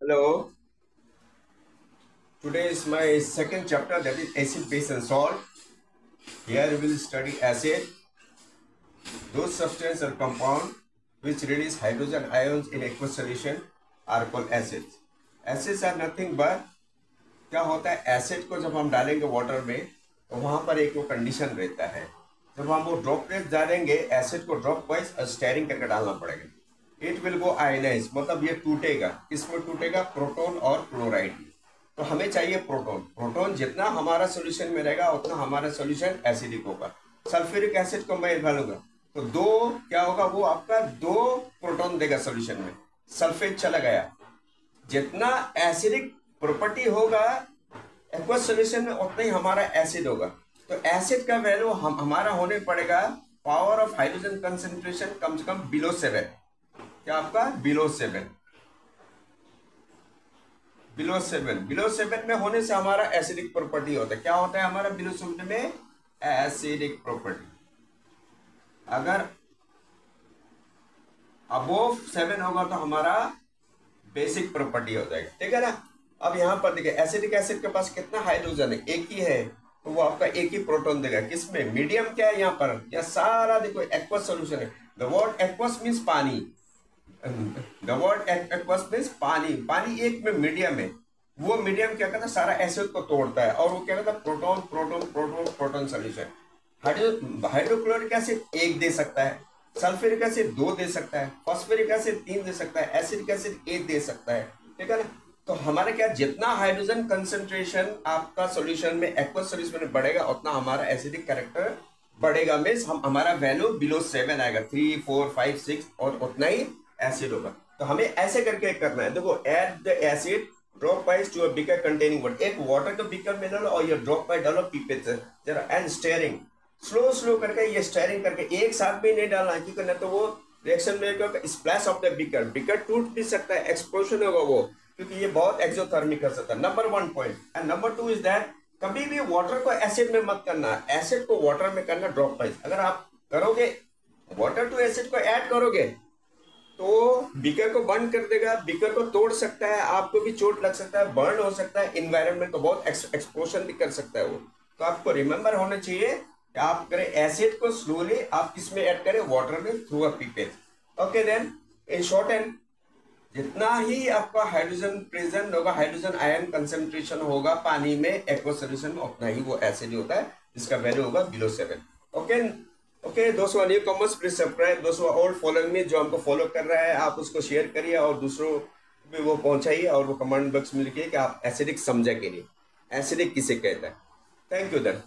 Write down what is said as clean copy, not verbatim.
Hello, today is my second chapter, that is acid, base and salt. Here we will study acid. Those substances or compound which release hydrogen ions in aqueous solution are called acids. Acids are nothing but, क्या होता है, acid को जब हम डालेंगे water में तो वहां पर एक वो कंडीशन रहता है, जब हम वो ड्रॉपलेट डालेंगे एसिड को ड्रॉप वाइज स्टेयरिंग करके डालना पड़ेगा। इट विल गो आयनाइज, मतलब ये टूटेगा। किसमें टूटेगा? प्रोटॉन और क्लोराइड। तो हमें चाहिए प्रोटॉन। प्रोटॉन जितना हमारा सोल्यूशन में रहेगा उतना हमारा सोल्यूशन एसिडिक होगा। सल्फ्यूरिक एसिड को मैं डालूंगा तो दो क्या होगा, वो आपका दो प्रोटॉन देगा सोल्यूशन में। सल्फेट चला गया, जितना एसिडिक प्रॉपर्टी होगा एक्वस सोल्यूशन में उतना ही हमारा एसिड होगा। तो एसिड का वैल्यू हमारा होने पड़ेगा पावर ऑफ हाइड्रोजन कंसेंट्रेशन कम से कम बिलो 7। क्या आपका? बिलो 7। बिलो 7 में होने से हमारा एसिडिक प्रॉपर्टी होता है। क्या होता है हमारा बिलो 7 में? Acidic property. अगर अबोव 7 होगा तो हमारा बेसिक प्रॉपर्टी हो जाएगा। ठीक है ना। अब यहां पर देखिए, एसिडिक एसिड के पास कितना हाइड्रोजन है? एक ही है, तो वो आपका एक ही प्रोटॉन देगा। किसमें? मीडियम क्या है यहाँ पर? यह सारा देखो एक्वस सॉल्यूशन है। द वर्ड एक्वस मींस पानी। द वर्ड एक्वस मींस पानी। पानी एक में मीडियम है। वो मीडियम क्या करता है? सारा एसिड को तोड़ता है और वो क्या करता है? Proton proton proton proton solution. Hydrochloric acid एक दे सकता है, सल्फ्यूरिक एसिड 2 दे सकता है, फॉस्फोरिक एसिड 3 दे सकता है, एसिडिक एसिड 1 दे सकता है। ठीक है ना। तो हमारा क्या, जितना हाइड्रोजन कंसंट्रेशन आपका सॉल्यूशन में एक्वस सॉल्यूशन में बढ़ेगा उतना हमारा एसिडिक कैरेक्टर बढ़ेगा। मींस हमारा वैल्यू बिलो 7 आएगा, 3, 4, 5, 6 और उतना ही एसिड होगा। तो हमें ऐसे करके करना है। देखो, add the acid drop wise to a beaker containing water. एक वाटर के बीकर में डालो और ये ड्रॉप वाइज डालो पीपे से जरा, एंड स्टेयरिंग स्लो स्लो करके, ये स्टेयरिंग करके एक साथ भी नहीं डालना, क्योंकि ना तो वो रिएक्शन में splash of the beaker, beaker टूट भी सकता है, एक्सप्लोजन होगा वो, क्योंकि ये बहुत एक्सोथर्मिक कर सकता है। Number 1 point. And number 2 is that कभी भी वाटर को एसिड में मत करना, एसिड को वाटर में करना ड्रॉप वाइज। अगर आप करोगे वाटर टू एसिड को ऐड करोगे तो बीकर को बंद कर देगा, बीकर को तोड़ सकता है, आपको भी चोट लग सकता है, बर्न हो सकता है, इन्वायरमेंट को बहुत एक्सप्लोजन भी कर सकता है वो। तो आपको रिमेंबर होना चाहिए कि आप करें एसिड को स्लोली, आप किसमें ऐड करें? वाटर में, through a pipette. Okay then, in short and, जितना ही आपका हाइड्रोजन प्रेजेंट होगा, हाइड्रोजन आयन कंसेंट्रेशन होगा पानी में एक्वस सॉल्यूशन में, उतना ही वो एसिड होता है, जिसका वैल्यू होगा बिलो 7। ओके ओके दोस्तों, न्यू कमर्स प्लीज सब्सक्राइब। दोस्तों ओल्ड फॉलोइंग में जो हमको फॉलो कर रहा है, आप उसको शेयर करिए और दूसरों भी वो पहुंचाइए, और वो कमेंट बॉक्स में लिखिए कि आप एसिडिक समझे के लिए, एसिडिक किसे कहता है। Thank you then.